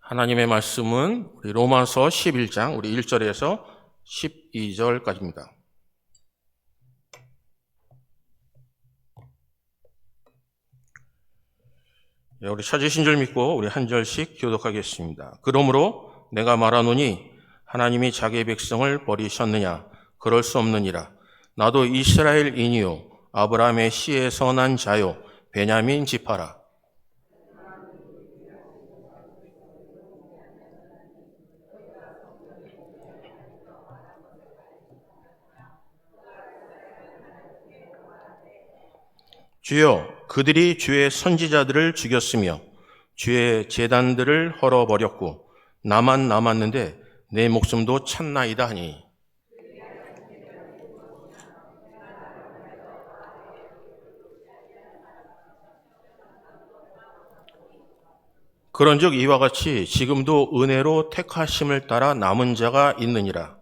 하나님의 말씀은 우리 로마서 11장 우리 1절에서 12절까지입니다. 우리 찾으신 줄 믿고 우리 한 절씩 교독하겠습니다. 그러므로 내가 말하노니 하나님이 자기의 백성을 버리셨느냐? 그럴 수 없느니라. 나도 이스라엘인이요 아브라함의 씨에서 난 자요 베냐민 지파라. 주여, 그들이 주의 선지자들을 죽였으며 주의 제단들을 헐어버렸고 나만 남았는데 내 목숨도 찼나이다 하니. 그런즉 이와 같이 지금도 은혜로 택하심을 따라 남은 자가 있느니라.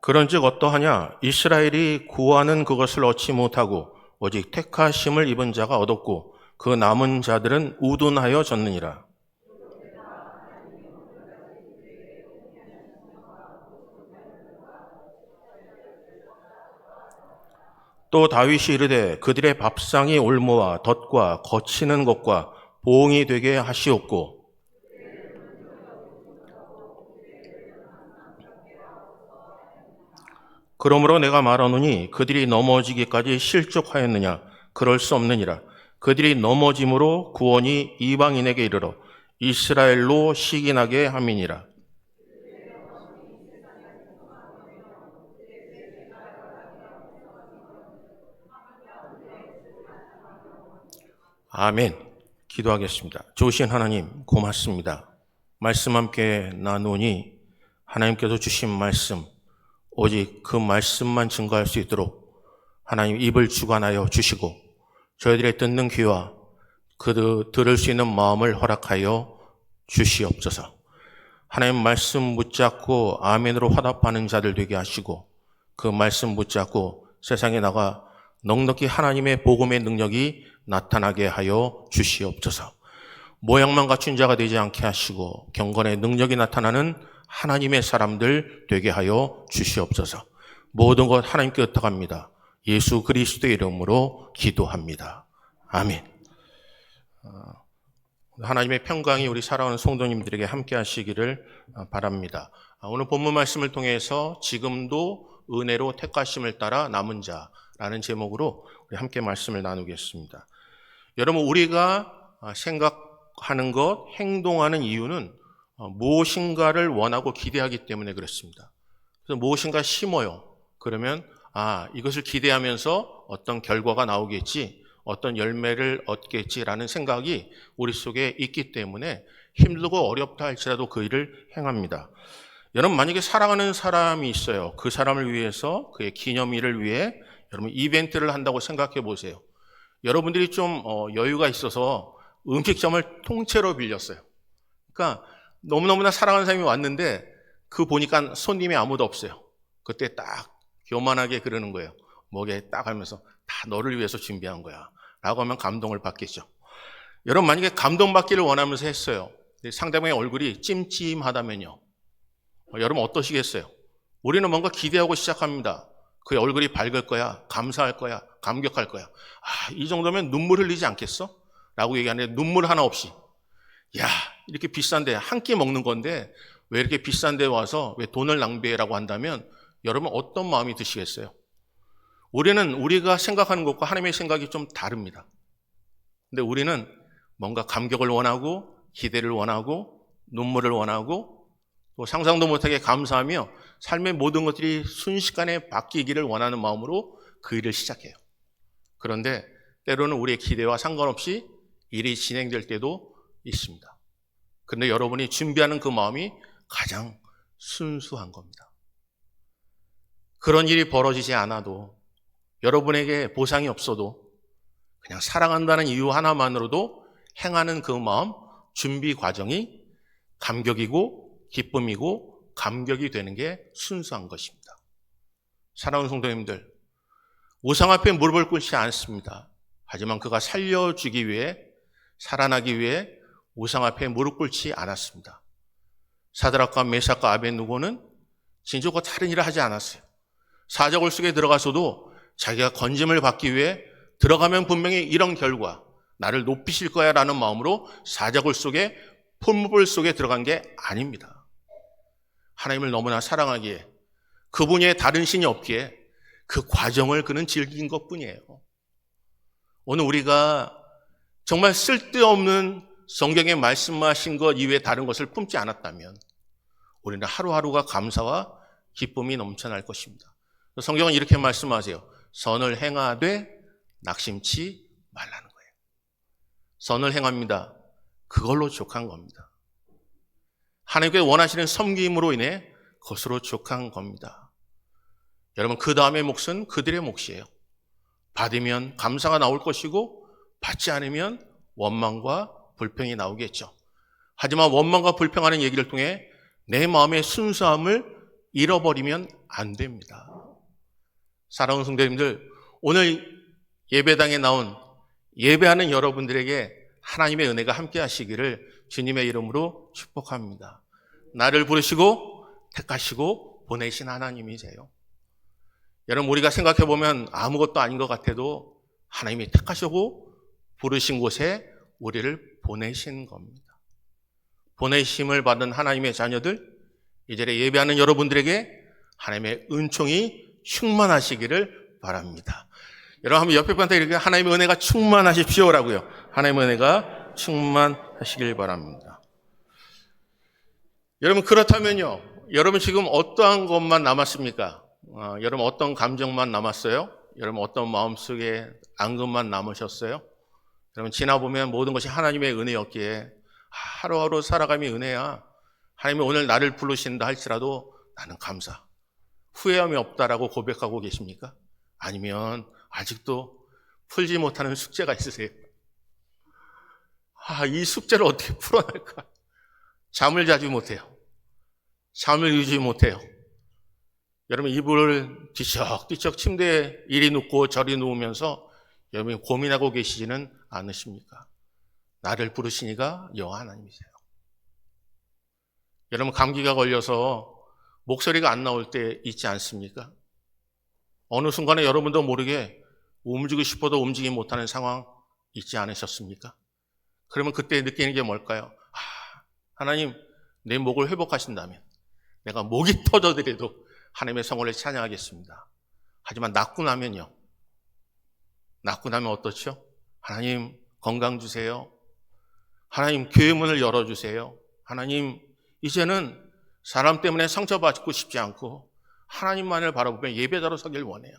그런즉 어떠하냐? 이스라엘이 구하는 그것을 얻지 못하고 오직 택하심을 입은 자가 얻었고 그 남은 자들은 우둔하여 졌느니라. 또 다윗이 이르되 그들의 밥상이 올무와 덫과 거치는 것과 보응이 되게 하시옵고 그러므로 내가 말하노니 그들이 넘어지기까지 실족하였느냐? 그럴 수 없느니라. 그들이 넘어짐으로 구원이 이방인에게 이르러 이스라엘로 시기나게 함이니라. 아멘. 기도하겠습니다. 좋으신 하나님 고맙습니다. 말씀 함께 나누니 하나님께서 주신 말씀 오직 그 말씀만 증거할 수 있도록 하나님 입을 주관하여 주시고 저희들의 듣는 귀와 그 들을 수 있는 마음을 허락하여 주시옵소서. 하나님 말씀 붙잡고 아멘으로 화답하는 자들 되게 하시고 그 말씀 붙잡고 세상에 나가 넉넉히 하나님의 복음의 능력이 나타나게 하여 주시옵소서. 모양만 갖춘 자가 되지 않게 하시고 경건의 능력이 나타나는 하나님의 사람들 되게 하여 주시옵소서. 모든 것 하나님께 의탁합니다. 예수 그리스도의 이름으로 기도합니다. 아멘. 하나님의 평강이 우리 사랑하는 성도님들에게 함께 하시기를 바랍니다. 오늘 본문 말씀을 통해서 지금도 은혜로 택하심을 따라 남은 자라는 제목으로 우리 함께 말씀을 나누겠습니다. 여러분, 우리가 생각하는 것, 행동하는 이유는 무엇인가를 원하고 기대하기 때문에 그렇습니다. 그래서 무엇인가 심어요. 그러면 이것을 기대하면서 어떤 결과가 나오겠지, 어떤 열매를 얻겠지라는 생각이 우리 속에 있기 때문에 힘들고 어렵다 할지라도 그 일을 행합니다. 여러분, 만약에 사랑하는 사람이 있어요. 그 사람을 위해서 그의 기념일을 위해 여러분 이벤트를 한다고 생각해 보세요. 여러분들이 좀 여유가 있어서 음식점을 통째로 빌렸어요. 그러니까 너무너무나 사랑하는 사람이 왔는데 그 보니까 손님이 아무도 없어요. 그때 딱 교만하게 그러는 거예요. 목에 딱 하면서 다 너를 위해서 준비한 거야 라고 하면 감동을 받겠죠. 여러분, 만약에 감동받기를 원하면서 했어요. 상대방의 얼굴이 찜찜하다면요, 여러분 어떠시겠어요? 우리는 뭔가 기대하고 시작합니다. 그의 얼굴이 밝을 거야, 감사할 거야, 감격할 거야. 이 정도면 눈물 흘리지 않겠어? 라고 얘기하는데 눈물 하나 없이, 야, 이렇게 비싼데 한 끼 먹는 건데 왜 이렇게 비싼데 와서 왜 돈을 낭비해라고 한다면 여러분 어떤 마음이 드시겠어요? 우리가 생각하는 것과 하나님의 생각이 좀 다릅니다. 근데 우리는 뭔가 감격을 원하고 기대를 원하고 눈물을 원하고 또 상상도 못하게 감사하며 삶의 모든 것들이 순식간에 바뀌기를 원하는 마음으로 그 일을 시작해요. 그런데 때로는 우리의 기대와 상관없이 일이 진행될 때도 있습니다. 그런데 여러분이 준비하는 그 마음이 가장 순수한 겁니다. 그런 일이 벌어지지 않아도 여러분에게 보상이 없어도 그냥 사랑한다는 이유 하나만으로도 행하는 그 마음, 준비 과정이 감격이고 기쁨이고 감격이 되는 게 순수한 것입니다. 사랑하는 성도님들, 우상 앞에 무릎을 꿇지 않습니다. 하지만 그가 살려주기 위해, 살아나기 위해 우상 앞에 무릎 꿇지 않았습니다. 사드락과 메삭과 아벳느고는 진짜로 다른 일을 하지 않았어요. 사자굴 속에 들어가서도 자기가 건짐을 받기 위해 들어가면 분명히 이런 결과, 나를 높이실 거야 라는 마음으로 사자굴 속에, 풀무불 속에 들어간 게 아닙니다. 하나님을 너무나 사랑하기에, 그분의 다른 신이 없기에 그 과정을 그는 즐긴 것뿐이에요. 오늘 우리가 정말 쓸데없는 성경에 말씀하신 것 이외에 다른 것을 품지 않았다면 우리는 하루하루가 감사와 기쁨이 넘쳐날 것입니다. 성경은 이렇게 말씀하세요. 선을 행하되 낙심치 말라는 거예요. 선을 행합니다. 그걸로 족한 겁니다. 하나님께 원하시는 섬김으로 인해 그것으로 족한 겁니다. 여러분, 그 다음의 몫은 그들의 몫이에요. 받으면 감사가 나올 것이고 받지 않으면 원망과 불평이 나오겠죠. 하지만 원망과 불평하는 얘기를 통해 내 마음의 순수함을 잃어버리면 안 됩니다. 사랑하는 성도님들, 오늘 예배당에 나온 예배하는 여러분들에게 하나님의 은혜가 함께 하시기를 주님의 이름으로 축복합니다. 나를 부르시고 택하시고 보내신 하나님이세요. 여러분, 우리가 생각해보면 아무것도 아닌 것 같아도 하나님이 택하시고 부르신 곳에 우리를 보내신 겁니다. 보내심을 받은 하나님의 자녀들, 이 자리에 예배하는 여러분들에게 하나님의 은총이 충만하시기를 바랍니다. 여러분, 한번 옆에 분한테 이렇게 하나님의 은혜가 충만하십시오라고요. 하나님의 은혜가 충만하시길 바랍니다. 여러분, 그렇다면요, 여러분 지금 어떠한 것만 남았습니까? 여러분 어떤 감정만 남았어요? 여러분 어떤 마음속에 앙금만 남으셨어요? 여러분 지나보면 모든 것이 하나님의 은혜였기에 하루하루 살아감이 은혜야. 하나님이 오늘 나를 부르신다 할지라도 나는 감사, 후회함이 없다라고 고백하고 계십니까? 아니면 아직도 풀지 못하는 숙제가 있으세요? 이 숙제를 어떻게 풀어낼까? 잠을 자지 못해요. 잠을 이루지 못해요. 여러분 이불을 뒤척뒤척 침대에 이리 눕고 저리 누우면서 여러분이 고민하고 계시지는 않으십니까? 나를 부르시니가 여호와 하나님이세요. 여러분 감기가 걸려서 목소리가 안 나올 때 있지 않습니까? 어느 순간에 여러분도 모르게 움직이고 싶어도 움직이지 못하는 상황 있지 않으셨습니까? 그러면 그때 느끼는 게 뭘까요? 하나님 내 목을 회복하신다면 내가 목이 터져더라도 하나님의 성을 찬양하겠습니다. 하지만 낫고 나면요. 낫고 나면 어떻죠? 하나님 건강 주세요. 하나님 교회 문을 열어주세요. 하나님 이제는 사람 때문에 상처받고 싶지 않고 하나님만을 바라보며 예배자로 서길 원해요.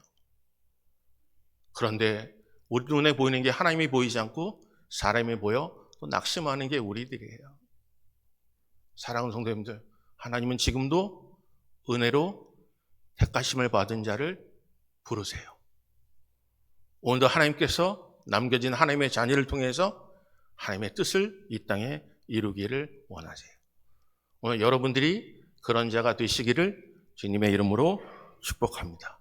그런데 우리 눈에 보이는 게 하나님이 보이지 않고 사람이 보여 또 낙심하는 게 우리들이에요. 사랑하는 성도님들, 하나님은 지금도 은혜로 택하심을 받은 자를 부르세요. 오늘도 하나님께서 남겨진 하나님의 자녀를 통해서 하나님의 뜻을 이 땅에 이루기를 원하세요. 오늘 여러분들이 그런 자가 되시기를 주님의 이름으로 축복합니다.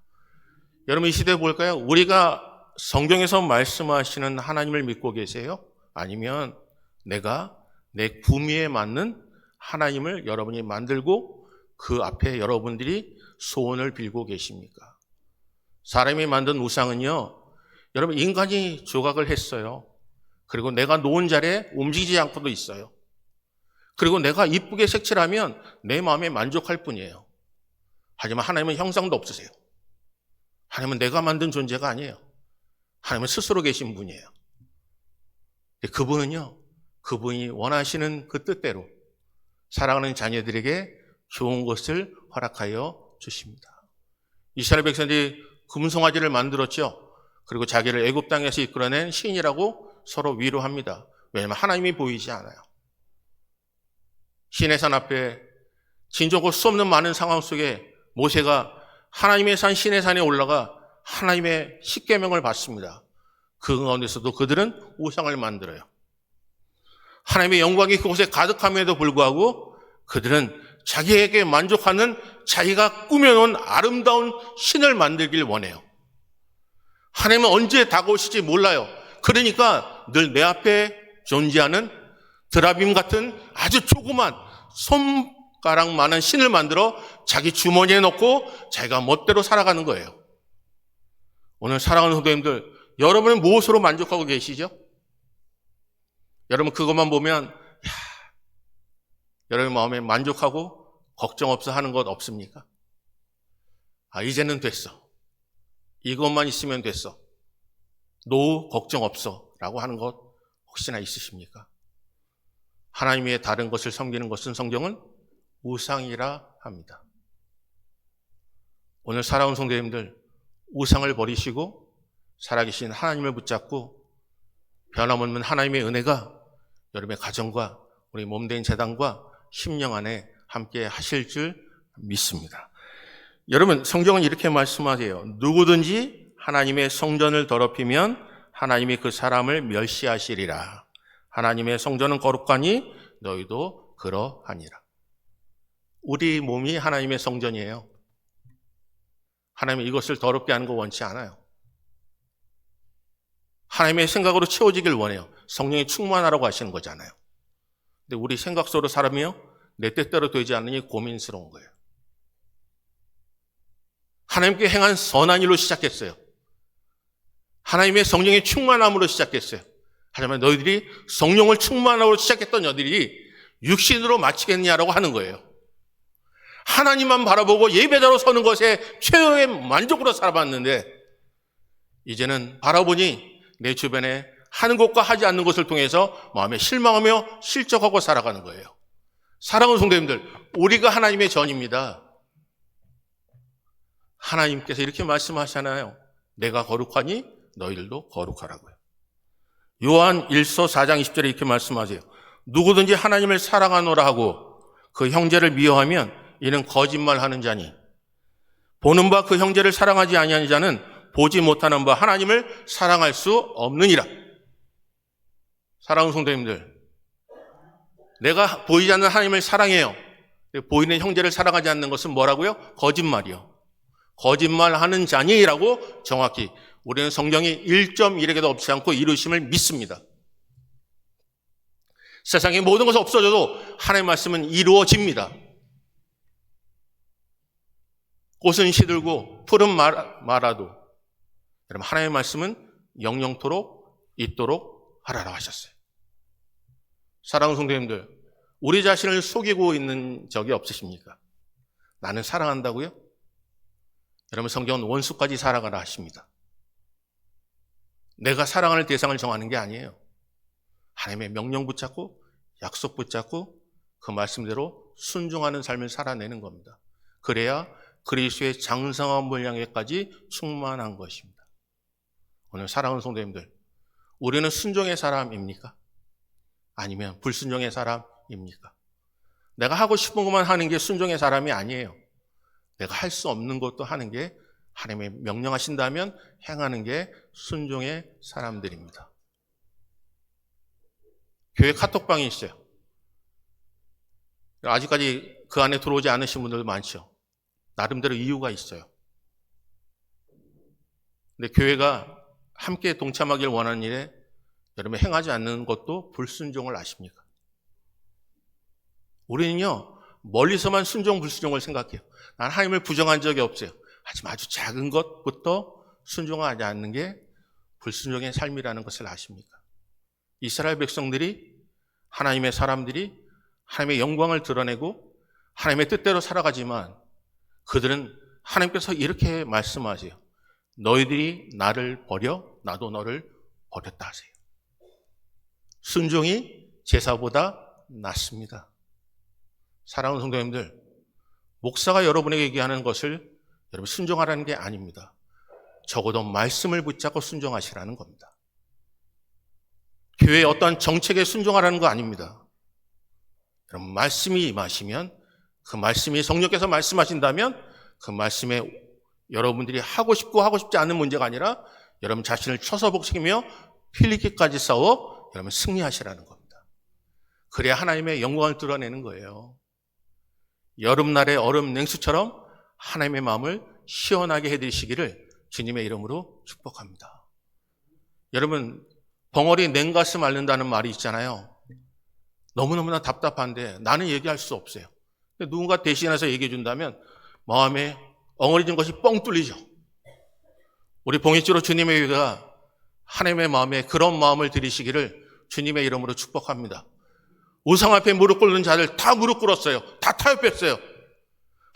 여러분 이 시대에 볼까요? 우리가 성경에서 말씀하시는 하나님을 믿고 계세요? 아니면 내가 내 구미에 맞는 하나님을 여러분이 만들고 그 앞에 여러분들이 소원을 빌고 계십니까? 사람이 만든 우상은요, 여러분 인간이 조각을 했어요. 그리고 내가 놓은 자리에 움직이지 않고도 있어요. 그리고 내가 이쁘게 색칠하면 내 마음에 만족할 뿐이에요. 하지만 하나님은 형상도 없으세요. 하나님은 내가 만든 존재가 아니에요. 하나님은 스스로 계신 분이에요. 그분은요, 그분이 원하시는 그 뜻대로 사랑하는 자녀들에게 좋은 것을 허락하여 주십니다. 이스라엘 백성들이 금송아지를 만들었죠. 그리고 자기를 애굽 땅에서 이끌어낸 신이라고 서로 위로합니다. 왜냐하면 하나님이 보이지 않아요. 시내산 앞에 진정고 수 없는 많은 상황 속에 모세가 하나님의 산 시내산에 올라가 하나님의 십계명을 받습니다. 그 가운데서도 그들은 우상을 만들어요. 하나님의 영광이 그곳에 가득함에도 불구하고 그들은 자기에게 만족하는 자기가 꾸며놓은 아름다운 신을 만들길 원해요. 하나님은 언제 다가오실지 몰라요. 그러니까 늘 내 앞에 존재하는 드라빔 같은 아주 조그만 손가락만한 신을 만들어 자기 주머니에 넣고 자기가 멋대로 살아가는 거예요. 오늘 사랑하는 성도님들, 여러분은 무엇으로 만족하고 계시죠? 여러분 그것만 보면 여러분 마음에 만족하고 걱정 없어 하는 것 없습니까? 이제는 됐어. 이것만 있으면 됐어. 노후 걱정 없어 라고 하는 것 혹시나 있으십니까? 하나님 외에 다른 것을 섬기는 것은 성경은 우상이라 합니다. 오늘 사랑하는 성도님들, 우상을 버리시고 살아계신 하나님을 붙잡고 변함없는 하나님의 은혜가 여러분의 가정과 우리 몸된 재단과 심령 안에 함께 하실 줄 믿습니다. 여러분 성경은 이렇게 말씀하세요. 누구든지 하나님의 성전을 더럽히면 하나님이 그 사람을 멸시하시리라. 하나님의 성전은 거룩하니 너희도 그러하니라. 우리 몸이 하나님의 성전이에요. 하나님은 이것을 더럽게 하는 거 원치 않아요. 하나님의 생각으로 채워지길 원해요. 성령이 충만하라고 하시는 거잖아요. 근데 우리 생각 속으로 살면요, 내 뜻대로 되지 않으니 고민스러운 거예요. 하나님께 행한 선한 일로 시작했어요. 하나님의 성령의 충만함으로 시작했어요. 하지만 너희들이 성령을 충만함으로 시작했던 너희들이 육신으로 마치겠냐라고 하는 거예요. 하나님만 바라보고 예배자로 서는 것에 최후의 만족으로 살아봤는데 이제는 바라보니 내 주변에 하는 것과 하지 않는 것을 통해서 마음에 실망하며 실족하고 살아가는 거예요. 사랑하는 성도님들, 우리가 하나님의 전입니다. 하나님께서 이렇게 말씀하시잖아요. 내가 거룩하니 너희들도 거룩하라고요. 요한 1서 4장 20절에 이렇게 말씀하세요. 누구든지 하나님을 사랑하노라 하고 그 형제를 미워하면 이는 거짓말하는 자니 보는 바 그 형제를 사랑하지 아니하는 자는 보지 못하는 바 하나님을 사랑할 수 없느니라. 사랑하는 성도님들, 내가 보이지 않는 하나님을 사랑해요. 보이는 형제를 사랑하지 않는 것은 뭐라고요? 거짓말이요. 거짓말하는 자니라고 정확히 우리는 성경이 1.1에게도 없지 않고 이루심을 믿습니다. 세상의 모든 것이 없어져도 하나님의 말씀은 이루어집니다. 꽃은 시들고 풀은 말아도 여러분 하나님의 말씀은 영영토록 있도록 하라고 하셨어요. 사랑하는 성도님들, 우리 자신을 속이고 있는 적이 없으십니까? 나는 사랑한다고요? 여러분 성경은 원수까지 사랑하라 하십니다. 내가 사랑할 대상을 정하는 게 아니에요. 하나님의 명령 붙잡고 약속 붙잡고 그 말씀대로 순종하는 삶을 살아내는 겁니다. 그래야 그리스도의 장성한 분량에까지 충만한 것입니다. 오늘 사랑하는 성도님들, 우리는 순종의 사람입니까? 아니면 불순종의 사람입니까? 내가 하고 싶은 것만 하는 게 순종의 사람이 아니에요. 내가 할 수 없는 것도 하는 게 하나님의 명령하신다면 행하는 게 순종의 사람들입니다. 교회 카톡방이 있어요. 아직까지 그 안에 들어오지 않으신 분들도 많죠. 나름대로 이유가 있어요. 근데 교회가 함께 동참하길 원하는 일에 여러분 행하지 않는 것도 불순종을 아십니까? 우리는요, 멀리서만 순종 불순종을 생각해요. 난 하나님을 부정한 적이 없어요. 하지만 아주 작은 것부터 순종하지 않는 게 불순종의 삶이라는 것을 아십니까? 이스라엘 백성들이, 하나님의 사람들이 하나님의 영광을 드러내고 하나님의 뜻대로 살아가지만 그들은 하나님께서 이렇게 말씀하세요. 너희들이 나를 버려 나도 너를 버렸다 하세요. 순종이 제사보다 낫습니다. 사랑하는 성도님들, 목사가 여러분에게 얘기하는 것을 여러분 순종하라는 게 아닙니다. 적어도 말씀을 붙잡고 순종하시라는 겁니다. 교회의 어떤 정책에 순종하라는 거 아닙니다. 여러분 말씀이 임하시면 그 말씀이 성령께서 말씀하신다면 그 말씀에 여러분들이 하고 싶고 하고 싶지 않은 문제가 아니라 여러분 자신을 쳐서 복싱이며 필리기까지 싸워 여러분 승리하시라는 겁니다. 그래야 하나님의 영광을 드러내는 거예요. 여름날의 얼음 냉수처럼 하나님의 마음을 시원하게 해드리시기를 주님의 이름으로 축복합니다. 여러분, 벙어리 냉가슴 앓는다는 말이 있잖아요. 너무너무나 답답한데 나는 얘기할 수 없어요. 누군가 대신해서 얘기해 준다면 마음에 엉어리진 것이 뻥 뚫리죠. 우리 봉익주로 주님의 교회가 하나님의 마음에 그런 마음을 들이시기를 주님의 이름으로 축복합니다. 우상 앞에 무릎 꿇는 자들 다 무릎 꿇었어요. 다 타협했어요.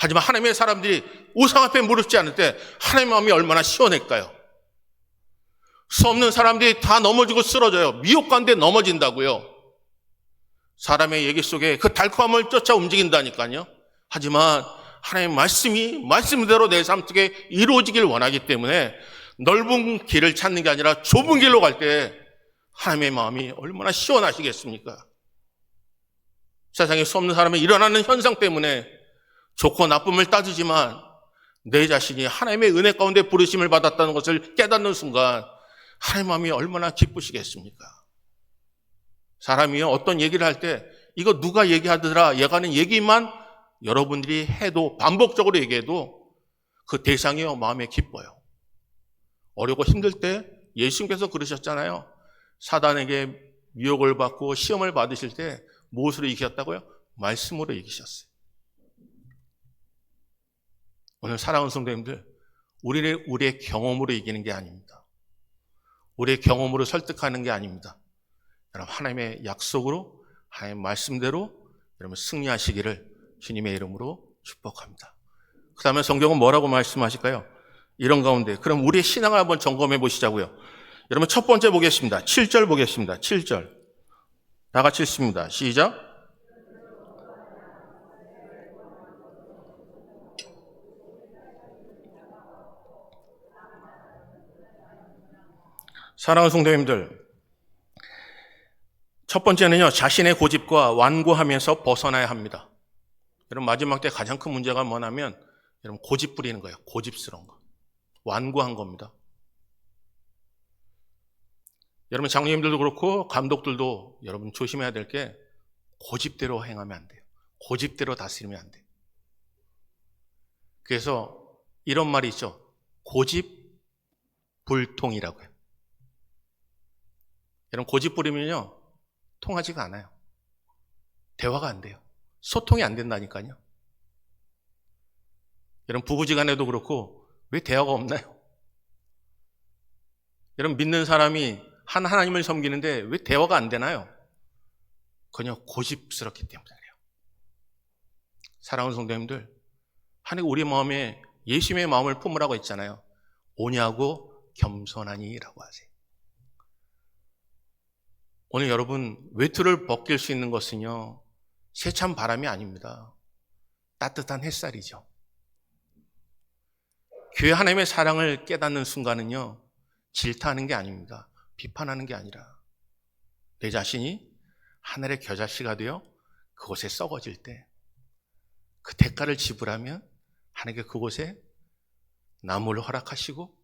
하지만 하나님의 사람들이 우상 앞에 무릎 꿇지 않을 때 하나님의 마음이 얼마나 시원할까요? 수 없는 사람들이 다 넘어지고 쓰러져요. 미혹 가운데 넘어진다고요. 사람의 얘기 속에 그 달콤함을 쫓아 움직인다니까요. 하지만 하나님의 말씀이 말씀대로 내 삶 속에 이루어지길 원하기 때문에 넓은 길을 찾는 게 아니라 좁은 길로 갈 때 하나님의 마음이 얼마나 시원하시겠습니까? 세상에 수 없는 사람이 일어나는 현상 때문에 좋고 나쁨을 따지지만 내 자신이 하나님의 은혜 가운데 부르심을 받았다는 것을 깨닫는 순간 하나님의 마음이 얼마나 기쁘시겠습니까? 사람이 어떤 얘기를 할 때 이거 누가 얘기하더라 얘가 하는 얘기만 여러분들이 해도 반복적으로 얘기해도 그 대상이 마음에 기뻐요. 어렵고 힘들 때 예수님께서 그러셨잖아요. 사단에게 미혹을 받고 시험을 받으실 때 무엇으로 이기셨다고요? 말씀으로 이기셨어요. 오늘 사랑하는 성도님들, 우리의 경험으로 이기는 게 아닙니다. 우리의 경험으로 설득하는 게 아닙니다. 여러분, 하나님의 약속으로, 하나님의 말씀대로 여러분 승리하시기를 주님의 이름으로 축복합니다. 그 다음에 성경은 뭐라고 말씀하실까요? 이런 가운데 그럼 우리의 신앙을 한번 점검해 보시자고요. 여러분, 첫 번째 보겠습니다. 7절 보겠습니다. 7절 다 같이 읽습니다. 시작. 사랑하는 성도님들, 첫 번째는요, 자신의 고집과 완고하면서 벗어나야 합니다. 여러분, 마지막 때 가장 큰 문제가 뭐냐면 여러분 고집 부리는 거예요. 고집스러운 거. 완고한 겁니다. 여러분, 장로님들도 그렇고 감독들도 여러분 조심해야 될 게 고집대로 행하면 안 돼요. 고집대로 다스리면 안 돼요. 그래서 이런 말이 있죠. 고집불통이라고요. 여러분, 고집 부리면요 통하지가 않아요. 대화가 안 돼요. 소통이 안 된다니까요. 여러분, 부부지간에도 그렇고 왜 대화가 없나요? 여러분, 믿는 사람이 한 하나님을 섬기는데 왜 대화가 안 되나요? 그냥 고집스럽기 때문에 그래요. 사랑하는 성도님들, 하나님 우리 마음에 예수님의 마음을 품으라고 했잖아요. 오냐고 겸손하니라고 하세요. 오늘 여러분, 외투를 벗길 수 있는 것은요 세찬 바람이 아닙니다. 따뜻한 햇살이죠. 교회 하나님의 사랑을 깨닫는 순간은요 질타하는 게 아닙니다. 비판하는 게 아니라 내 자신이 하늘의 겨자씨가 되어 그곳에 썩어질 때 그 대가를 지불하면 하나님께 그곳에 나무를 허락하시고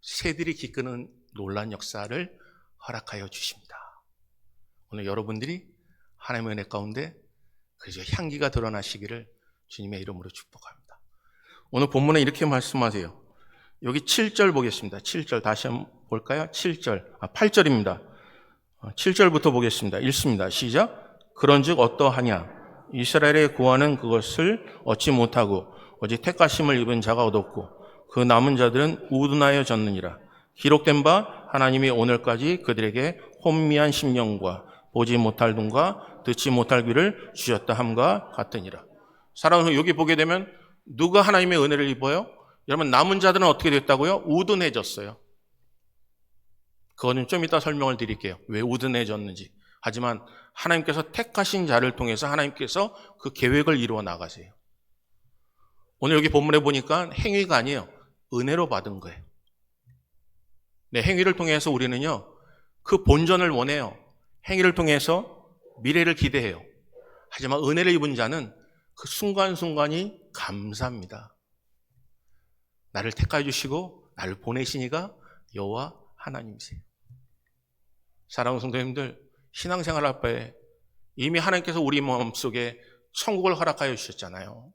새들이 기끄는 놀라운 역사를 허락하여 주십니다. 오늘 여러분들이 하나님의 은혜 가운데 그저 향기가 드러나시기를 주님의 이름으로 축복합니다. 오늘 본문에 이렇게 말씀하세요. 여기 7절 보겠습니다. 7절 다시 한번 볼까요? 8절입니다. 7절부터 보겠습니다. 읽습니다. 시작. 그런즉 어떠하냐? 이스라엘의 구하는 그것을 얻지 못하고 오직 택하심을 입은 자가 얻었고 그 남은 자들은 우둔하여 졌느니라. 기록된 바 하나님이 오늘까지 그들에게 혼미한 심령과 보지 못할 눈과 듣지 못할 귀를 주셨다 함과 같으니라. 사랑하는 여기 보게 되면 누가 하나님의 은혜를 입어요? 여러분, 남은 자들은 어떻게 됐다고요? 우둔해졌어요. 그거는 좀 이따 설명을 드릴게요. 왜 우둔해졌는지. 하지만 하나님께서 택하신 자를 통해서 하나님께서 그 계획을 이루어 나가세요. 오늘 여기 본문에 보니까 행위가 아니에요. 은혜로 받은 거예요. 네, 행위를 통해서 우리는요 그 본전을 원해요. 행위를 통해서 미래를 기대해요. 하지만 은혜를 입은 자는 그 순간순간이 감사합니다. 나를 택하여 주시고 나를 보내시니가 여호와 하나님이세요. 사랑하는 성도님들, 신앙생활 할 바에 이미 하나님께서 우리 마음속에 천국을 허락하여 주셨잖아요.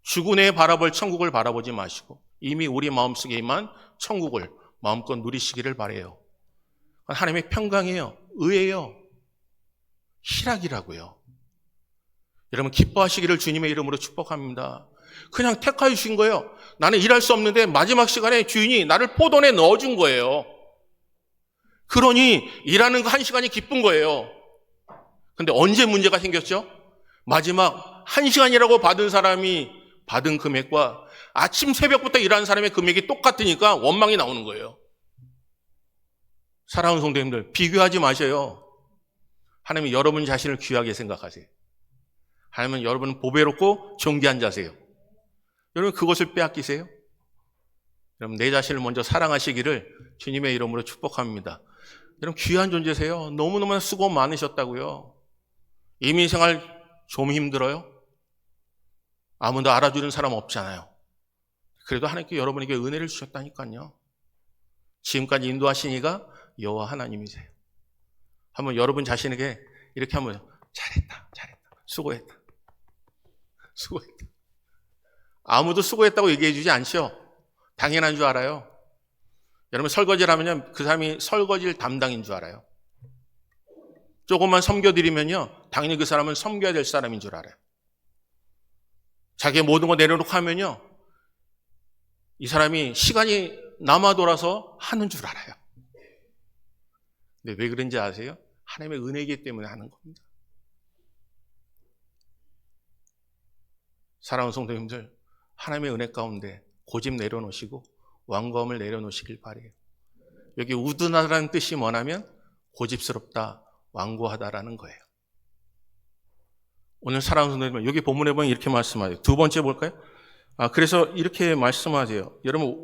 죽은 후에 바라볼 천국을 바라보지 마시고 이미 우리 마음속에 임한 천국을 마음껏 누리시기를 바라요. 하나님의 평강이에요. 의예요. 희락이라고요. 여러분 기뻐하시기를 주님의 이름으로 축복합니다. 그냥 택하여 주신 거예요. 나는 일할 수 없는데 마지막 시간에 주인이 나를 포돈에 넣어준 거예요. 그러니 일하는 거 1시간이 기쁜 거예요. 근데 언제 문제가 생겼죠? 마지막 1시간이라고 받은 사람이 받은 금액과 아침 새벽부터 일하는 사람의 금액이 똑같으니까 원망이 나오는 거예요. 사랑하는 성도님들, 비교하지 마셔요. 하나님은 여러분 자신을 귀하게 생각하세요. 하나님은 여러분은 보배롭고 존귀한 자세요. 여러분 그것을 빼앗기세요? 여러분 내 자신을 먼저 사랑하시기를 주님의 이름으로 축복합니다. 여러분 귀한 존재세요. 너무너무 수고 많으셨다고요. 이민생활 좀 힘들어요? 아무도 알아주는 사람 없잖아요. 그래도 하나님께 여러분에게 은혜를 주셨다니까요. 지금까지 인도하신 이가 여호와 하나님이세요. 한번 여러분 자신에게 이렇게 한번 잘했다, 수고했다. 아무도 수고했다고 얘기해 주지 않죠. 당연한 줄 알아요. 여러분 설거지를 하면요, 그 사람이 설거지를 담당인 줄 알아요. 조금만 섬겨드리면요, 당연히 그 사람은 섬겨야 될 사람인 줄 알아요. 자기의 모든 거 내려놓고 하면요, 이 사람이 시간이 남아 돌아서 하는 줄 알아요. 근데 왜 그런지 아세요? 하나님의 은혜이기 때문에 하는 겁니다. 사랑하는 성도님들, 하나님의 은혜 가운데 고집 내려놓으시고 완고함을 내려놓으시길 바라요. 여기 우둔하다는 뜻이 뭐냐면 고집스럽다, 완고하다라는 거예요. 오늘 사랑하는 성도님들, 여기 본문에 보면 이렇게 말씀하세요. 두 번째 볼까요? 그래서 이렇게 말씀하세요. 여러분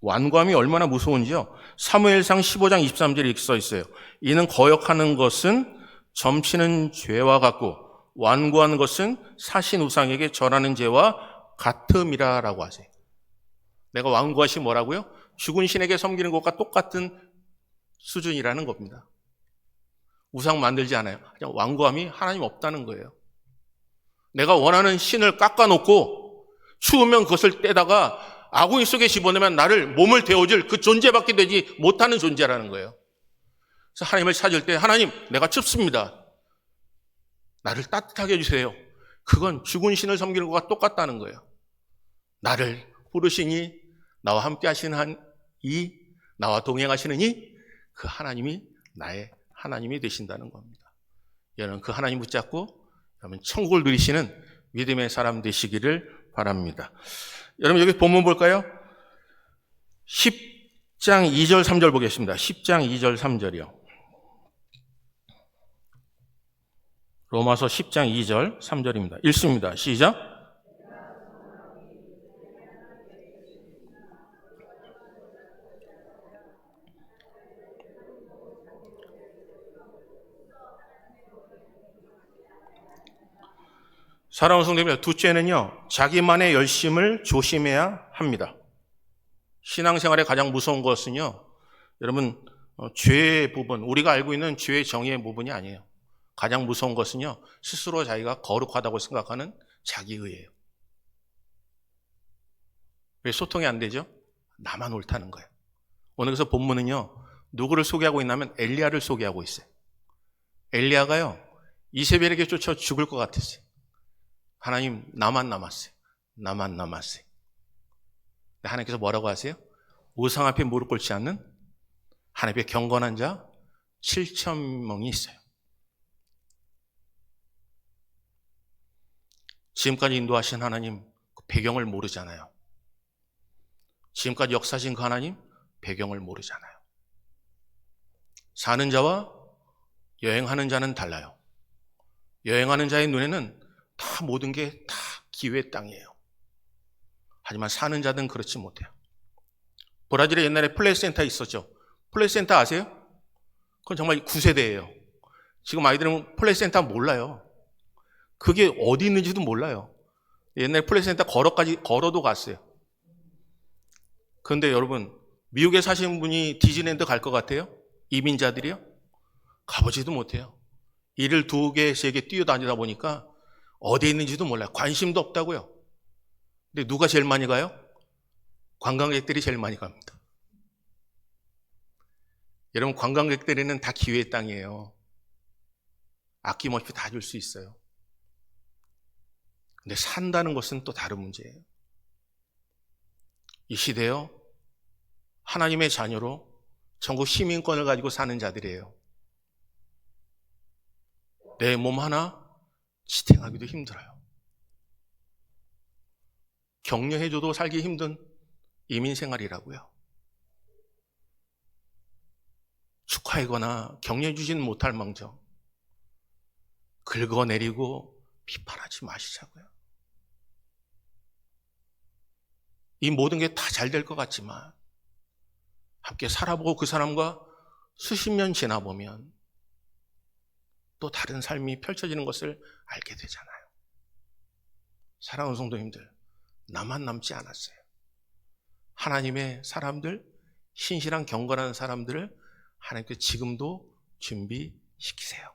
완고함이 얼마나 무서운지요. 사무엘상 15장 23절에 이렇게 써 있어요. 이는 거역하는 것은 점치는 죄와 같고 완고하는 것은 사신 우상에게 절하는 죄와 같음이라라고 하세요. 내가 완고하시 뭐라고요? 죽은 신에게 섬기는 것과 똑같은 수준이라는 겁니다. 우상 만들지 않아요. 그냥 완고함이 하나님 없다는 거예요. 내가 원하는 신을 깎아놓고 추우면 그것을 떼다가 아궁이 속에 집어넣으면 나를 몸을 데워줄 그 존재밖에 되지 못하는 존재라는 거예요. 그래서 하나님을 찾을 때 하나님 내가 춥습니다. 나를 따뜻하게 해주세요. 그건 죽은 신을 섬기는 것과 똑같다는 거예요. 나를 부르시니 나와 함께 하시는 나와 동행하시는 그 하나님이 나의 하나님이 되신다는 겁니다. 여러분 그 하나님 붙잡고 여러분 천국을 누리시는 믿음의 사람 되시기를 바랍니다. 여러분 여기 본문 볼까요? 10장 2절 3절 보겠습니다. 10장 2절 3절이요. 로마서 10장 2절 3절입니다. 읽습니다. 시작. 사랑하는 성도님들, 둘째는요, 자기만의 열심을 조심해야 합니다. 신앙생활의 가장 무서운 것은요, 여러분, 죄의 부분, 우리가 알고 있는 죄의 정의의 부분이 아니에요. 가장 무서운 것은요, 스스로 자기가 거룩하다고 생각하는 자기의예요. 왜 소통이 안 되죠? 나만 옳다는 거예요. 오늘 그래서 본문은요, 누구를 소개하고 있냐면 엘리야를 소개하고 있어요. 엘리야가요, 이세벨에게 쫓아 죽을 것 같았어요. 하나님, 나만 남았어요. 나만 남았어요. 하나님께서 뭐라고 하세요? 우상 앞에 무릎 꿇지 않는 하나님의 경건한 자 7,000명이 있어요. 지금까지 인도하신 하나님 그 배경을 모르잖아요. 지금까지 역사하신 그 하나님 배경을 모르잖아요. 사는 자와 여행하는 자는 달라요. 여행하는 자의 눈에는 다 모든 게 다 기회의 땅이에요. 하지만 사는 자들은 그렇지 못해요. 브라질에 옛날에 플레이센터 있었죠. 플레이센터 아세요? 그건 정말 9세대예요. 지금 아이들은 플레이센터 몰라요. 그게 어디 있는지도 몰라요. 옛날에 플레이센터 걸어도 갔어요. 그런데 여러분, 미국에 사시는 분이 디즈니랜드 갈 것 같아요? 이민자들이요? 가보지도 못해요. 이를 2개, 3개 뛰어다니다 보니까 어디에 있는지도 몰라요. 관심도 없다고요. 근데 누가 제일 많이 가요? 관광객들이 제일 많이 갑니다. 여러분, 관광객들에는 다 기회의 땅이에요. 아낌없이 다 줄 수 있어요. 근데 산다는 것은 또 다른 문제예요. 이 시대요, 하나님의 자녀로 전국 시민권을 가지고 사는 자들이에요. 내 몸 하나 지탱하기도 힘들어요. 격려해줘도 살기 힘든 이민 생활이라고요. 축하하거나 격려해 주지는 못할 망정 긁어내리고 비판하지 마시자고요. 이 모든 게 다 잘 될 것 같지만 함께 살아보고 그 사람과 수십 년 지나보면 또 다른 삶이 펼쳐지는 것을 알게 되잖아요. 사랑하는 성도님들, 나만 남지 않았어요. 하나님의 사람들, 신실한 경건한 사람들을 하나님께 지금도 준비시키세요.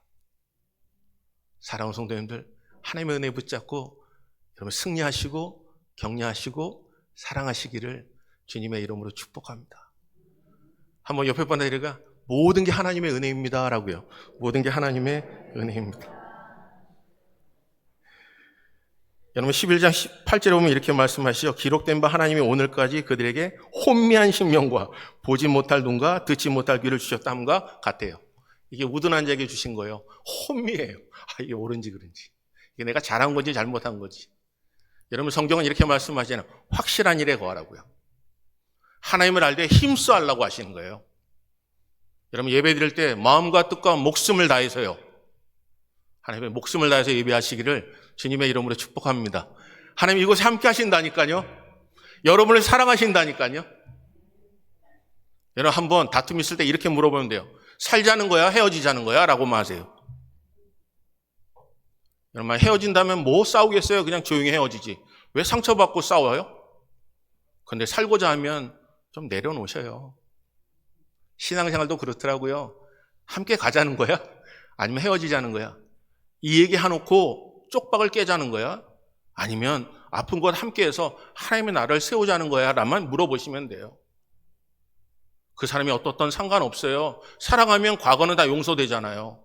사랑하는 성도님들, 하나님의 은혜 붙잡고 여러분 승리하시고 격려하시고 사랑하시기를 주님의 이름으로 축복합니다. 한번 옆에 분한테 이래가 모든 게 하나님의 은혜입니다 라고요. 모든 게 하나님의 은혜입니다. 여러분 11장 8절에 보면 이렇게 말씀하시죠. 기록된 바 하나님이 오늘까지 그들에게 혼미한 심령과 보지 못할 눈과 듣지 못할 귀를 주셨다함과 같아요. 이게 우둔한 자에게 주신 거예요. 혼미해요. 이게 옳은지 그른지, 이게 내가 잘한 건지 잘못한 건지. 여러분 성경은 이렇게 말씀하시잖아요. 확실한 일에 거하라고요. 하나님을 알 때 힘써 하려고 하시는 거예요. 여러분 예배 드릴 때 마음과 뜻과 목숨을 다해서요, 하나님의 목숨을 다해서 예배하시기를 주님의 이름으로 축복합니다. 하나님 이곳에 함께 하신다니까요. 여러분을 사랑하신다니까요. 여러분 한번 다툼 있을 때 이렇게 물어보면 돼요. 살자는 거야 헤어지자는 거야? 라고만 하세요. 여러분 헤어진다면 뭐 싸우겠어요? 그냥 조용히 헤어지지. 왜 상처받고 싸워요? 근데 살고자 하면 좀 내려놓으셔요. 신앙생활도 그렇더라고요. 함께 가자는 거야? 아니면 헤어지자는 거야? 이 얘기 해놓고 쪽박을 깨자는 거야? 아니면 아픈 것 함께해서 하나님의 나라를 세우자는 거야? 라만 물어보시면 돼요. 그 사람이 어떻든 상관없어요. 사랑하면 과거는 다 용서되잖아요.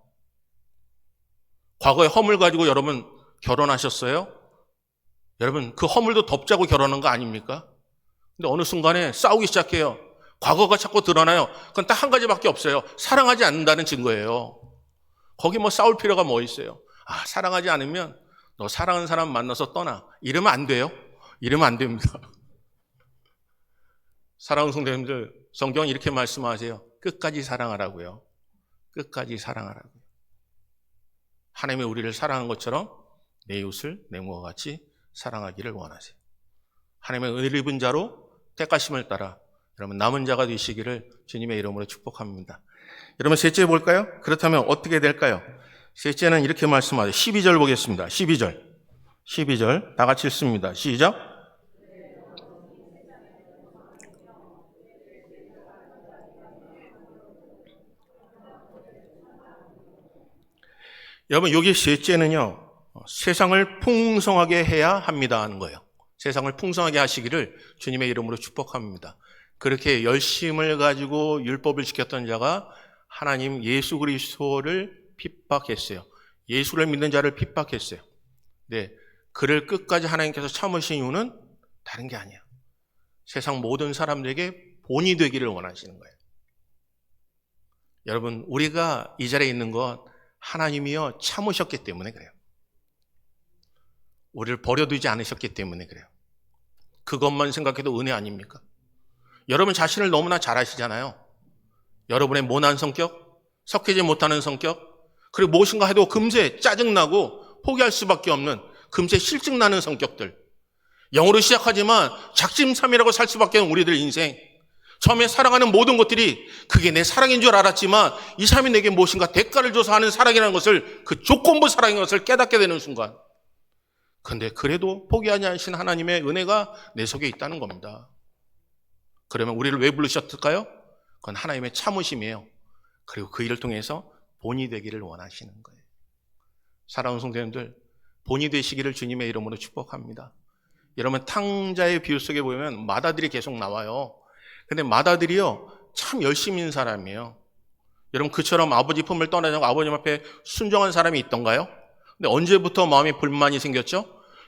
과거의 허물 가지고 여러분 결혼하셨어요? 여러분 그 허물도 덮자고 결혼한 거 아닙니까? 근데 어느 순간에 싸우기 시작해요. 과거가 자꾸 드러나요. 그건 딱 한 가지밖에 없어요. 사랑하지 않는다는 증거예요. 거기 뭐 싸울 필요가 뭐 있어요? 사랑하지 않으면 너 사랑하는 사람 만나서 떠나. 이러면 안 돼요? 이러면 안 됩니다. 사랑하는 성도님들, 성경은 이렇게 말씀하세요. 끝까지 사랑하라고요. 끝까지 사랑하라고요. 하나님이 우리를 사랑한 것처럼 내 이웃을 내 몸과 같이 사랑하기를 원하세요. 하나님의 은혜를 입은 자로 택하심을 따라 여러분 남은 자가 되시기를 주님의 이름으로 축복합니다. 여러분 셋째 볼까요? 그렇다면 어떻게 될까요? 셋째는 이렇게 말씀하세요. 12절 보겠습니다. 12절 다 같이 읽습니다. 시작. 여러분 여기 셋째는요, 세상을 풍성하게 해야 합니다 하는 거예요. 세상을 풍성하게 하시기를 주님의 이름으로 축복합니다. 그렇게 열심을 가지고 율법을 지켰던 자가 하나님 예수 그리스도를 핍박했어요. 예수를 믿는 자를 핍박했어요. 네, 그를 끝까지 하나님께서 참으신 이유는 다른 게 아니에요. 세상 모든 사람들에게 본이 되기를 원하시는 거예요. 여러분 우리가 이 자리에 있는 것 하나님이요 참으셨기 때문에 그래요. 우리를 버려두지 않으셨기 때문에 그래요. 그것만 생각해도 은혜 아닙니까? 여러분 자신을 너무나 잘 아시잖아요. 여러분의 모난 성격, 섞이지 못하는 성격, 그리고 무엇인가 해도 금세 짜증나고 포기할 수밖에 없는 금세 실증나는 성격들. 영으로 시작하지만 작심삼일하고 살 수밖에 없는 우리들 인생. 처음에 사랑하는 모든 것들이 그게 내 사랑인 줄 알았지만 이 사람이 내게 무엇인가 대가를 줘서 하는 사랑이라는 것을, 그 조건부 사랑인 것을 깨닫게 되는 순간, 근데 그래도 포기하지 않으신 하나님의 은혜가 내 속에 있다는 겁니다. 그러면 우리를 왜 부르셨을까요? 그건 하나님의 참으심이에요. 그리고 그 일을 통해서 본이 되기를 원하시는 거예요. 사랑하는 성도님들, 본이 되시기를 주님의 이름으로 축복합니다. 여러분 탕자의 비유 속에 보면 마다들이 계속 나와요. 근데 마다들이요 참 열심인 사람이에요. 여러분 그처럼 아버지 품을 떠나지 않고 아버님 앞에 순종한 사람이 있던가요? 근데 언제부터 마음에 불만이 생겼죠?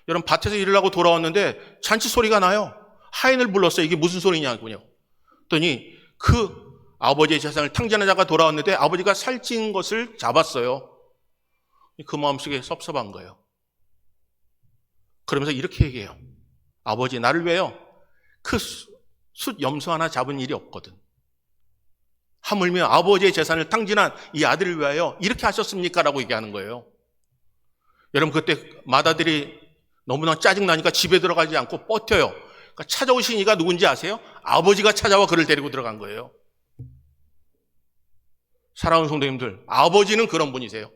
여러분 밭에서 일을 하고 돌아왔는데 잔치 소리가 나요. 하인을 불렀어요. 이게 무슨 소리냐고요. 그랬더니 그 아버지의 재산을 탕자하는 자가 돌아왔는데 아버지가 살찐 것을 잡았어요. 그 마음속에 섭섭한 거예요. 그러면서 이렇게 얘기해요. 아버지 나를 왜요? 그 숫 염소 하나 잡은 일이 없거든. 하물며 아버지의 재산을 탕진한 이 아들을 위하여 이렇게 하셨습니까? 라고 얘기하는 거예요. 여러분 그때 마다들이 너무나 짜증나니까 집에 들어가지 않고 버텨요. 그러니까 찾아오신 이가 누군지 아세요? 아버지가 찾아와 그를 데리고 들어간 거예요. 사랑하는 성도님들, 아버지는 그런 분이세요.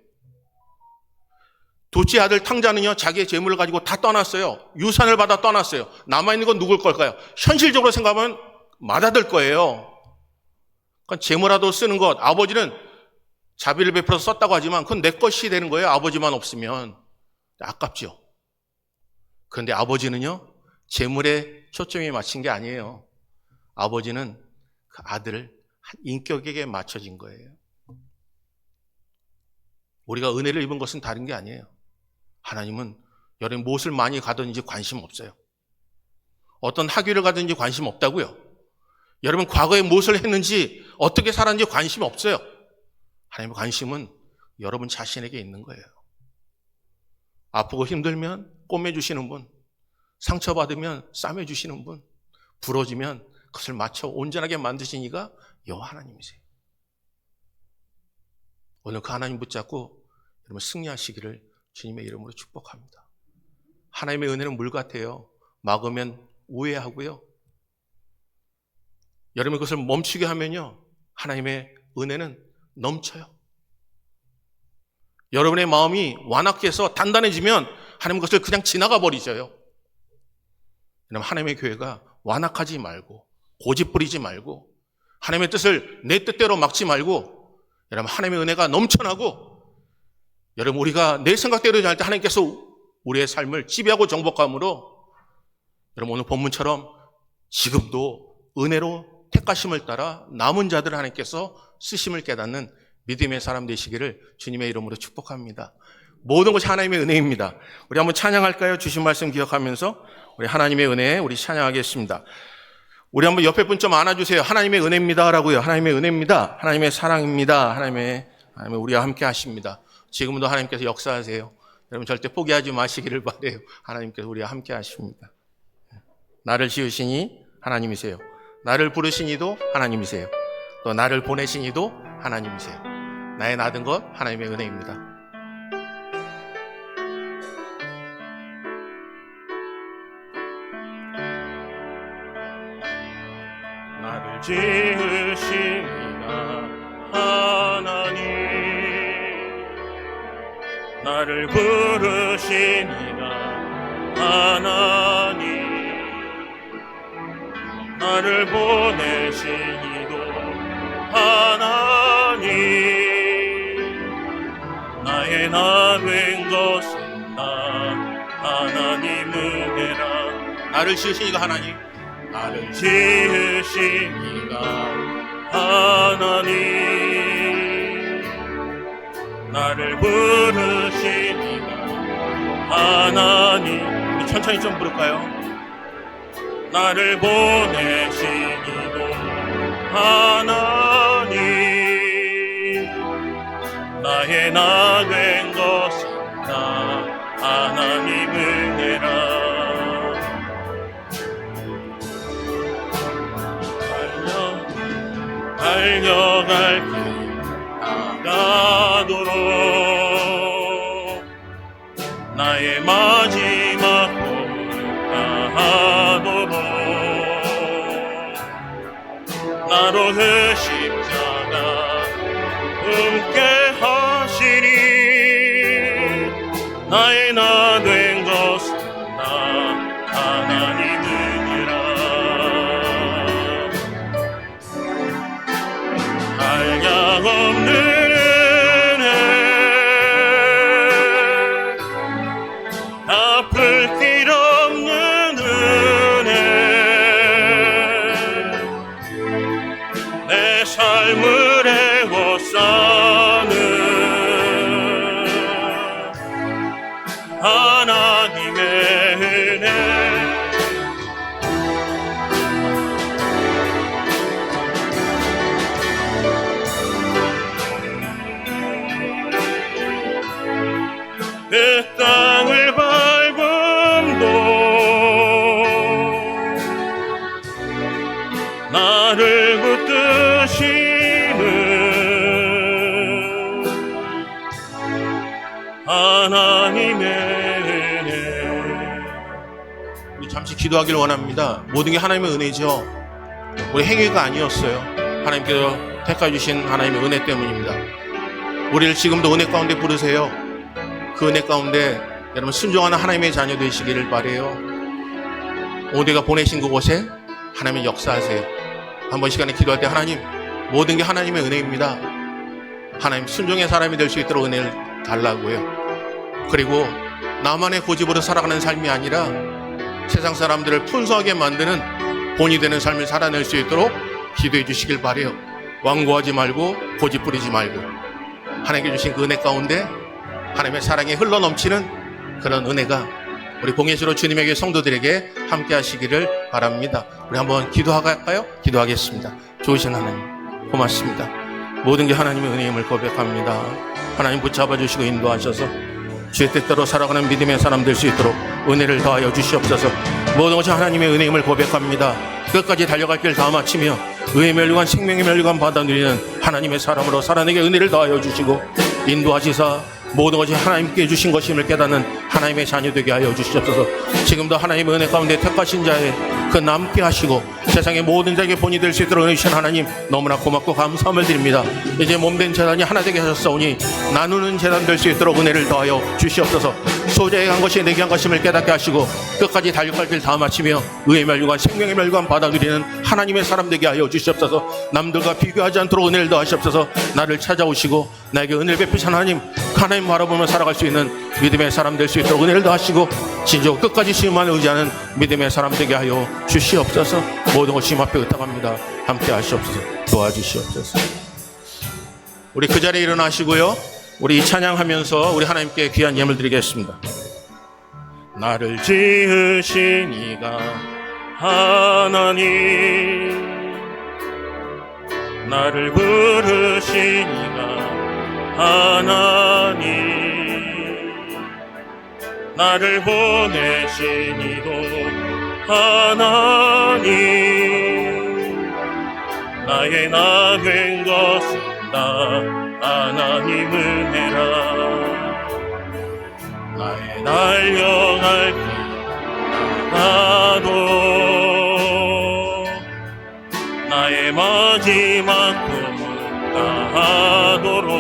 둘째 아들 탕자는요 자기의 재물을 가지고 다 떠났어요. 유산을 받아 떠났어요. 남아있는 건 누굴 걸까요? 현실적으로 생각하면 마다들 거예요. 그러니까 재물라도 쓰는 것, 아버지는 자비를 베풀어서 썼다고 하지만 그건 내 것이 되는 거예요. 아버지만 없으면. 아깝죠. 그런데 아버지는요 재물에 초점이 맞춘 게 아니에요. 아버지는 그 아들을 한 인격에게 맞춰진 거예요. 우리가 은혜를 입은 것은 다른 게 아니에요. 하나님은 여러분 무엇을 많이 가든지 관심 없어요. 어떤 학위를 가든지 관심 없다고요. 여러분 과거에 무엇을 했는지 어떻게 살았는지 관심 없어요. 하나님의 관심은 여러분 자신에게 있는 거예요. 아프고 힘들면 꿰매주시는 분, 상처받으면 싸매주시는 분, 부러지면 그것을 맞춰 온전하게 만드신 이가 여호와 하나님이세요. 오늘 그 하나님 붙잡고 여러분 승리하시기를 주님의 이름으로 축복합니다. 하나님의 은혜는 물 같아요. 막으면 우회하고요. 여러분 그것을 멈추게 하면요 하나님의 은혜는 넘쳐요. 여러분의 마음이 완악해서 단단해지면 하나님 그것을 그냥 지나가 버리셔요. 여러분 하나님의 교회가 완악하지 말고 고집 부리지 말고 하나님의 뜻을 내 뜻대로 막지 말고 여러분 하나님의 은혜가 넘쳐나고 여러분 우리가 내 생각대로 할 때 하나님께서 우리의 삶을 지배하고 정복함으로 여러분 오늘 본문처럼 지금도 은혜로 택하심을 따라 남은 자들을 하나님께서 쓰심을 깨닫는 믿음의 사람 되시기를 주님의 이름으로 축복합니다. 모든 것이 하나님의 은혜입니다. 우리 한번 찬양할까요? 주신 말씀 기억하면서 우리 하나님의 은혜 우리 찬양하겠습니다. 우리 한번 옆에 분 좀 안아주세요. 하나님의 은혜입니다 라고요. 하나님의 은혜입니다. 하나님의 사랑입니다. 하나님의 우리와 함께 하십니다. 지금도 하나님께서 역사하세요. 여러분 절대 포기하지 마시기를 바라요. 하나님께서 우리와 함께 하십니다. 나를 지으시니 하나님이세요. 나를 부르신 이도 하나님이세요. 또 나를 보내신 이도 하나님이세요. 나의 나든 것 하나님의 은혜입니다. 나를 지으신 이가 하나님, 나를 부르신 이가 하나님, 나를 보내신 이도 하나님, 나의 나 된 것은 나 하나님 은혜라. 나를 지으신 이가 하나님, 나를 지으신 이가 하나님, 나를 부르신 이가 하나님. 천천히 좀 부를까요? 나를 보내신 이도 하나님, 나의 나 된 것은 나 하나님 은혜라. 달려갈 길 나가도록 나의 마지막 꿈을 다하도록 나로 그 십자가 함께 하시니 나의 나 된 것은 나 하나님 은혜라. 한량없는 은혜, 갚을 길 없는 에워싸는 하나님의 은혜. 그 땅을 밟음도 나를 붙드시는 하나님의 은혜. 우리 잠시 기도하기를 원합니다. 모든 게 하나님의 은혜죠. 우리 행위가 아니었어요. 하나님께서 택하여 주신 하나님의 은혜 때문입니다. 우리를 지금도 은혜 가운데 부르세요. 그 은혜 가운데 여러분 순종하는 하나님의 자녀 되시기를 바라요. 오늘가 보내신 그곳에 하나님의 역사하세요. 한번 시간에 기도할 때 하나님, 모든 게 하나님의 은혜입니다. 하나님 순종의 사람이 될 수 있도록 은혜를 달라고요. 그리고 나만의 고집으로 살아가는 삶이 아니라 세상 사람들을 풍성하게 만드는 본이 되는 삶을 살아낼 수 있도록 기도해 주시길 바라요. 완고하지 말고 고집 부리지 말고 하나님께 주신 그 은혜 가운데 하나님의 사랑이 흘러넘치는 그런 은혜가 우리 봉예수로 주님에게 성도들에게 함께 하시기를 바랍니다. 우리 한번 기도할까요? 기도하겠습니다. 좋으신 하나님 고맙습니다. 모든 게 하나님의 은혜임을 고백합니다. 하나님 붙잡아 주시고 인도하셔서 주의 뜻대로 살아가는 믿음의 사람 될 수 있도록 은혜를 더하여 주시옵소서. 모든 것이 하나님의 은혜임을 고백합니다. 끝까지 달려갈 길 다 마치며 의의 멸류관 생명의 멸류관 받아 누리는 하나님의 사람으로 살아내게 은혜를 더하여 주시고 인도하시사 모든 것이 하나님께 주신 것임을 깨닫는 하나님의 자녀 되게 하여 주시옵소서. 지금도 하나님의 은혜 가운데 택하신 자의 그 남게 하시고 세상의 모든 자에게 본이 될 수 있도록 은혜 주신 하나님 너무나 고맙고 감사함을 드립니다. 이제 몸된 재단이 하나 되게 하셨사오니 나누는 재단 될 수 있도록 은혜를 더하여 주시옵소서. 소재에 간 것이 내게 한 것임을 깨닫게 하시고 끝까지 달려갈 길 다 마치며 의의 멸류관 생명의 멸류관 받아 누리는 하나님의 사람 되게 하여 주시옵소서. 남들과 비교하지 않도록 은혜를 더하시옵소서. 나를 찾아오시고 나에게 은혜를 베푸신 하나님 바라보며 살아갈 수 있는 믿음의 사람 될 수 있도록 은혜를 더하시고 진정 끝까지 주님만을 의지하는 믿음의 사람 되게 하여 주시옵소서. 모든 것이 주님 앞에 의탁합니다. 함께 하시옵소서. 도와주시옵소서. 우리 그 자리에 일어나시고요, 우리 찬양하면서 우리 하나님께 귀한 예물 드리겠습니다. 나를 지으신 이가 하나님, 나를 부르신 이가 하나님, 나를 보내신 이도 하나님, 나의 나 된 것은 다 하나님 은혜라. 나의 달려갈 길 나도 나의 마지막 꿈은 다하도록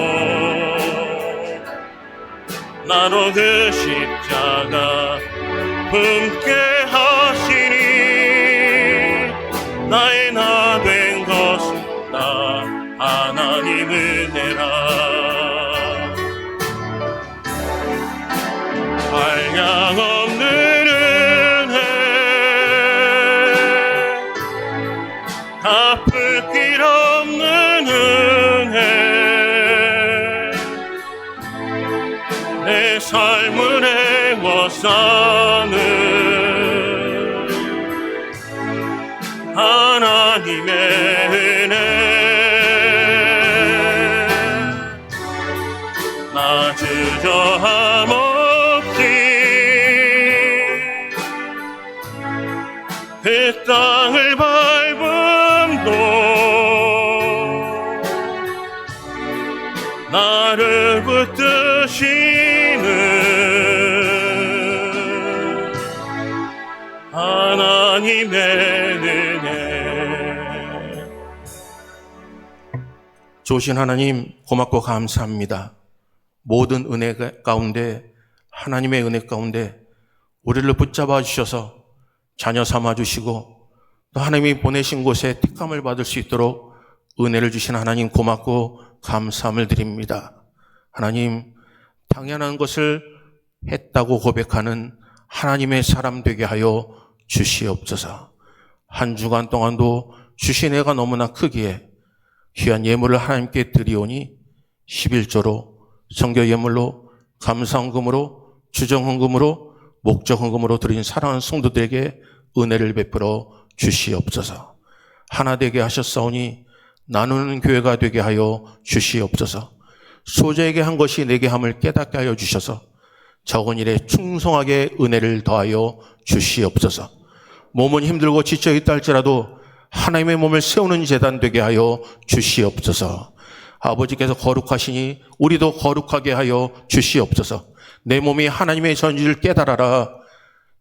나로 그 십자가 품게 하시니 나의 나 된 것은 다 하나님 은혜라. 한량없는 은혜, 갚을 길 없는 은혜, 내 삶을 에워싸는 하나님의 은혜. 나 주저함 없이 그 땅을 밟음도 나를 붙드시는 하나님의 은혜. 좋으신 하나님 고맙고 감사합니다. 모든 은혜 가운데, 하나님의 은혜 가운데 우리를 붙잡아 주셔서 자녀 삼아 주시고 또 하나님이 보내신 곳에 택함을 받을 수 있도록 은혜를 주신 하나님 고맙고 감사함을 드립니다. 하나님, 당연한 것을 했다고 고백하는 하나님의 사람 되게 하여 주시옵소서. 한 주간 동안도 주신 은혜가 너무나 크기에 귀한 예물을 하나님께 드리오니 11조로 성교 예물로 감사헌금으로 주정헌금으로 목적헌금으로 드린 사랑하는 성도들에게 은혜를 베풀어 주시옵소서. 하나 되게 하셨사오니 나누는 교회가 되게 하여 주시옵소서. 소자에게 한 것이 내게 함을 깨닫게 하여 주셔서 적은 일에 충성하게 은혜를 더하여 주시옵소서. 몸은 힘들고 지쳐있다 할지라도 하나님의 몸을 세우는 제단 되게 하여 주시옵소서. 아버지께서 거룩하시니 우리도 거룩하게 하여 주시옵소서. 내 몸이 하나님의 전지를 깨달아라.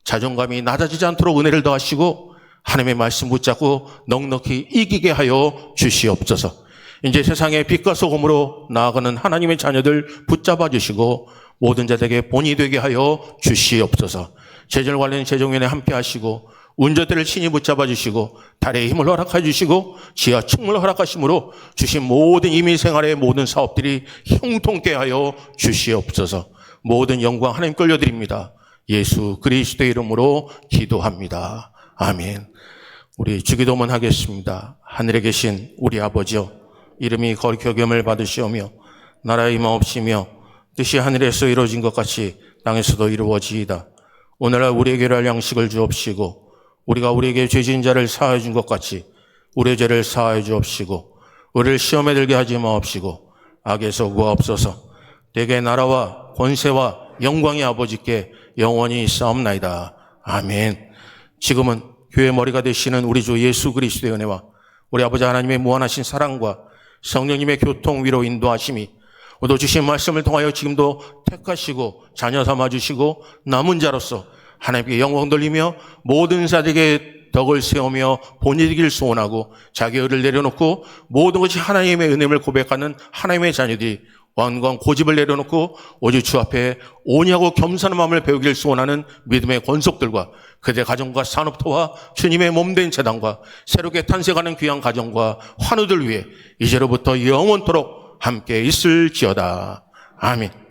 자존감이 낮아지지 않도록 은혜를 더하시고 하나님의 말씀 붙잡고 넉넉히 이기게 하여 주시옵소서. 이제 세상의 빛과 소금으로 나아가는 하나님의 자녀들 붙잡아 주시고 모든 자들에게 본이 되게 하여 주시옵소서. 재정 관련 재정위원회 함께 하시고 운전대를 친히 붙잡아 주시고 달의 힘을 허락해 주시고 지하 충을 허락하심으로 주신 모든 이민생활의 모든 사업들이 형통케 하여 주시옵소서. 모든 영광 하나님 끌려드립니다. 예수 그리스도의 이름으로 기도합니다. 아멘. 우리 주기도문 하겠습니다. 하늘에 계신 우리 아버지여, 이름이 거룩히 여김을 받으시오며 나라의 임하옵시며 뜻이 하늘에서 이루어진 것 같이 땅에서도 이루어지이다. 오늘날 우리에게 할 양식을 주옵시고 우리가 우리에게 죄진 자를 사하여 준 것 같이 우리의 죄를 사하여 주옵시고 우리를 시험에 들게 하지 마옵시고 악에서 구하옵소서. 대개 나라와 권세와 영광이 아버지께 영원히 있사옵나이다. 아멘. 지금은 교회 머리가 되시는 우리 주 예수 그리스도의 은혜와 우리 아버지 하나님의 무한하신 사랑과 성령님의 교통 위로 인도하심이 오늘 주신 말씀을 통하여 지금도 택하시고 자녀 삼아주시고 남은 자로서 하나님께 영광 돌리며 모든 자들에게 덕을 세우며 본이 되기를 소원하고 자기 의를 내려놓고 모든 것이 하나님의 은혜를 고백하는 하나님의 자녀들이 완고한 고집을 내려놓고 오직 주 앞에 온유하고 겸손한 마음을 배우기를 소원하는 믿음의 권속들과 그들의 가정과 산업토와 주님의 몸된 재단과 새롭게 탄생하는 귀한 가정과 환우들 위해 이제로부터 영원토록 함께 있을지어다. 아멘.